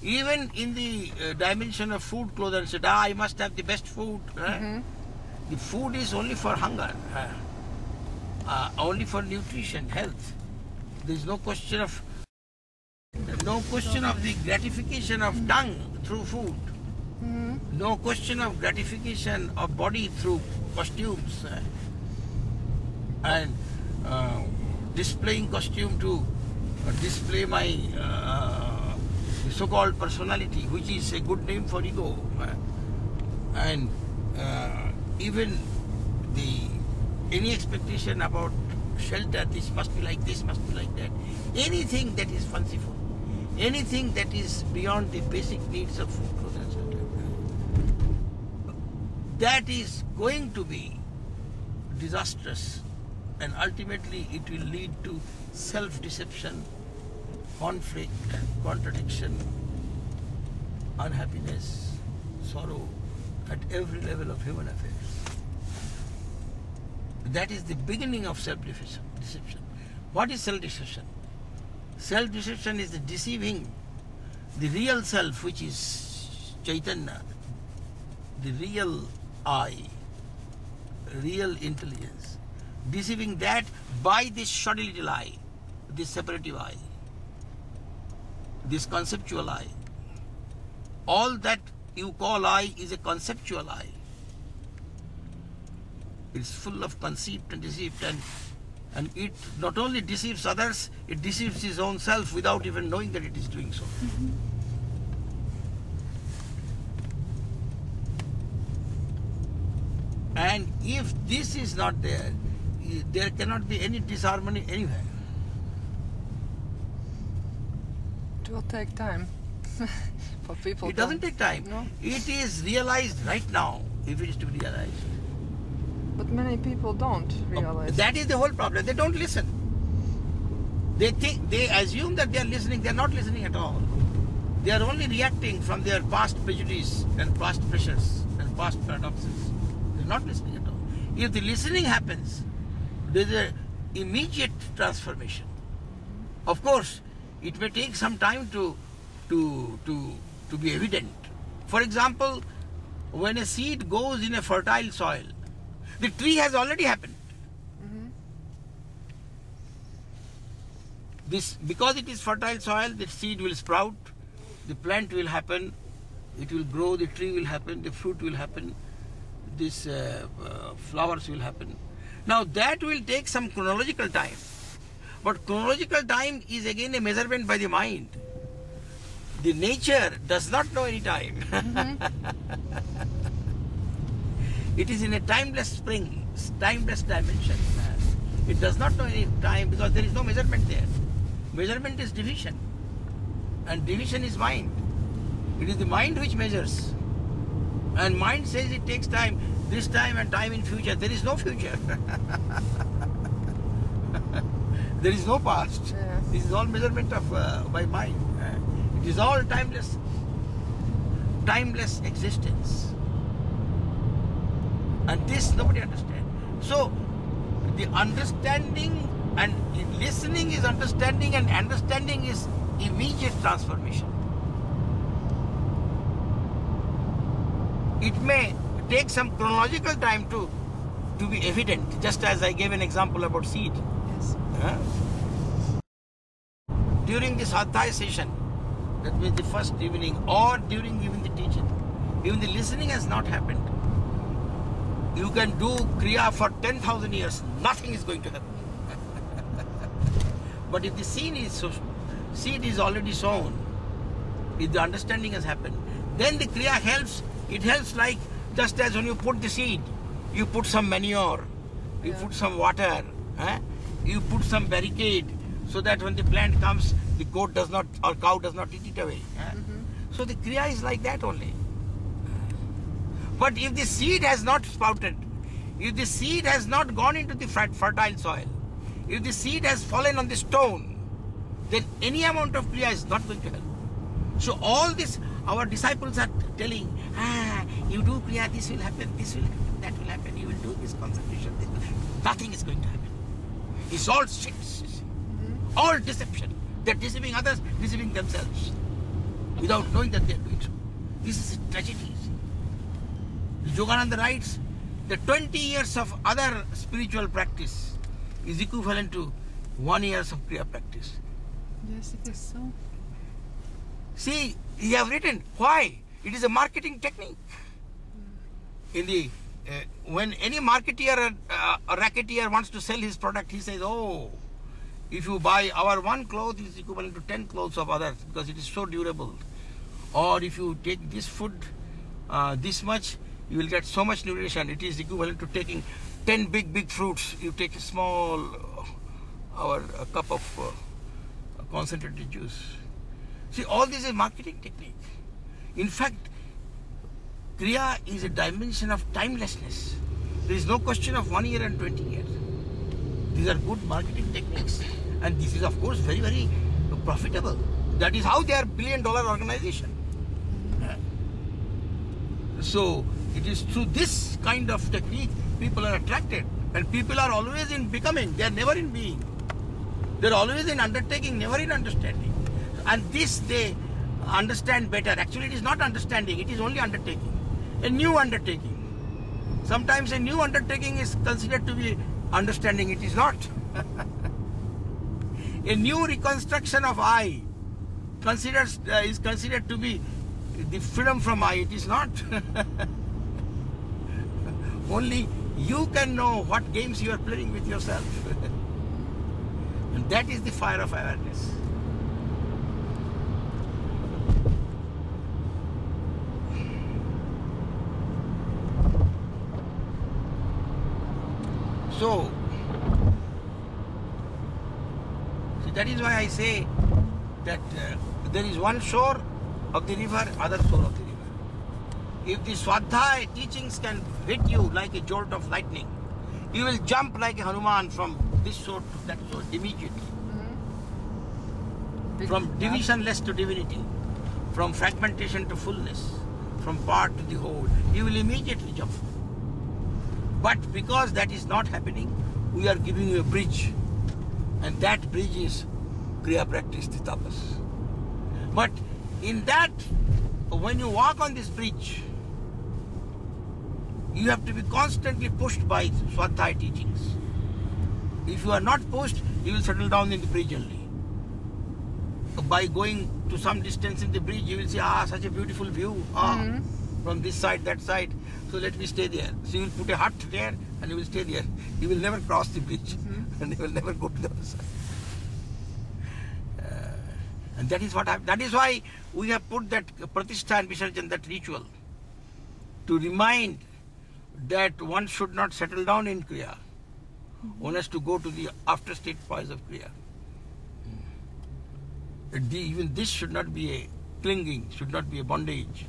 Even in the dimension of food, clothes, said, I must have the best food. The food is only for hunger, only for nutrition, health. There is no question of the gratification of tongue through food. No question of gratification of body through costumes and displaying costume to display my so-called personality, which is a good name for ego. And even any expectation about shelter, this must be like this, must be like that. Anything that is fanciful, anything that is beyond the basic needs of food, clothes and shelter, that is going to be disastrous, and ultimately it will lead to self-deception, conflict, contradiction, unhappiness, sorrow at every level of human affairs. That is the beginning of self-deception. What is self-deception? Self-deception is the deceiving the real self, which is Chaitanya, the real I, real intelligence. Deceiving that by this shoddy little I, this separative I, this conceptual I. All that you call I is a conceptual I. It's full of conceit and deceit, and it not only deceives others, it deceives its own self without even knowing that it is doing so. And if this is not there, there cannot be any disharmony anywhere. It will take time for people. It doesn't take time. No? It is realized right now, if it is to be realized. But many people don't realize. That is the whole problem. They don't listen. They assume that they are listening. They are not listening at all. They are only reacting from their past prejudice and past pressures and past paradoxes. They are not listening at all. If the listening happens, there is an immediate transformation. Of course, it may take some time to be evident. For example, when a seed goes in a fertile soil, the tree has already happened. Because it is fertile soil, the seed will sprout, the plant will happen, it will grow, the tree will happen, the fruit will happen, these flowers will happen. Now that will take some chronological time. But chronological time is again a measurement by the mind. The nature does not know any time. It is in a timeless spring, timeless dimension. It does not know any time because there is no measurement there. Measurement is division, and division is mind. It is the mind which measures, and mind says it takes time, this time and time in future. There is no future. There is no past. Yeah. This is all measurement of by mind. It is all timeless existence. And this nobody understands. So the understanding and listening is understanding, and understanding is immediate transformation. It may take some chronological time to be evident, just as I gave an example about seed. Yes. During this Adhyaya session, that means the first evening, or during even the teaching, even the listening has not happened. You can do Kriya for 10,000 years, nothing is going to happen. But if the seed is already sown, if the understanding has happened, then the Kriya helps. It helps like just as when you put the seed, you put some manure, you put some water, you put some barricade, so that when the plant comes, the goat does not or cow does not eat it away. So the Kriya is like that only. But if the seed has not sprouted, if the seed has not gone into the fertile soil, if the seed has fallen on the stone, then any amount of Kriya is not going to help. So all this, our disciples are telling, you do Kriya, this will happen, that will happen, you will do this concentration, this will happen. Nothing is going to happen. It's all shit, all deception. They're deceiving others, deceiving themselves. without knowing that they are doing so. This is a tragedy. Yogananda writes that 20 years of other spiritual practice is equivalent to 1 year of Kriya practice. Yes, it is so. See, he have written why. It is a marketing technique. In the when any marketeer or racketeer wants to sell his product, he says, "Oh, if you buy our one cloth, it is equivalent to 10 clothes of others because it is so durable. Or if you take this food, this much, you will get so much nutrition. It is equivalent to taking 10 big fruits. You take a small a cup of concentrated juice." See, all this is marketing technique. In fact, Kriya is a dimension of timelessness. There is no question of 1 year and 20 years. These are good marketing techniques. And this is, of course, very, very profitable. That is how they are billion-dollar organization. So, it is through this kind of technique people are attracted. And people are always in becoming. They are never in being. They are always in undertaking, never in understanding. And this they understand better. Actually, it is not understanding. It is only undertaking. A new undertaking. Sometimes a new undertaking is considered to be understanding. It is not. A new reconstruction of I is considered to be the freedom from I. It is not. Only you can know what games you are playing with yourself. And that is the fire of awareness. So, see, that is why I say that there is one shore of the river, other shore of the river. If the Swadhyaya teachings can hit you like a jolt of lightning, you will jump like a Hanuman from this shore to that shore immediately. From divisionless to divinity, from fragmentation to fullness, from part to the whole, you will immediately jump. But because that is not happening, we are giving you a bridge. And that bridge is Kriya practice, the tapas. But in that, when you walk on this bridge, you have to be constantly pushed by Swadhyaya teachings. If you are not pushed, you will settle down in the bridge only. By going to some distance in the bridge, you will see, such a beautiful view. From this side, that side. So let me stay there. So you will put a hut there and you will stay there. You will never cross the bridge and you will never go to the other side. And that is what that is why we have put that Pratishtha and Visarjan, that ritual, to remind that one should not settle down in Kriya. One has to go to the after state phase of Kriya. Even this should not be a clinging, should not be a bondage.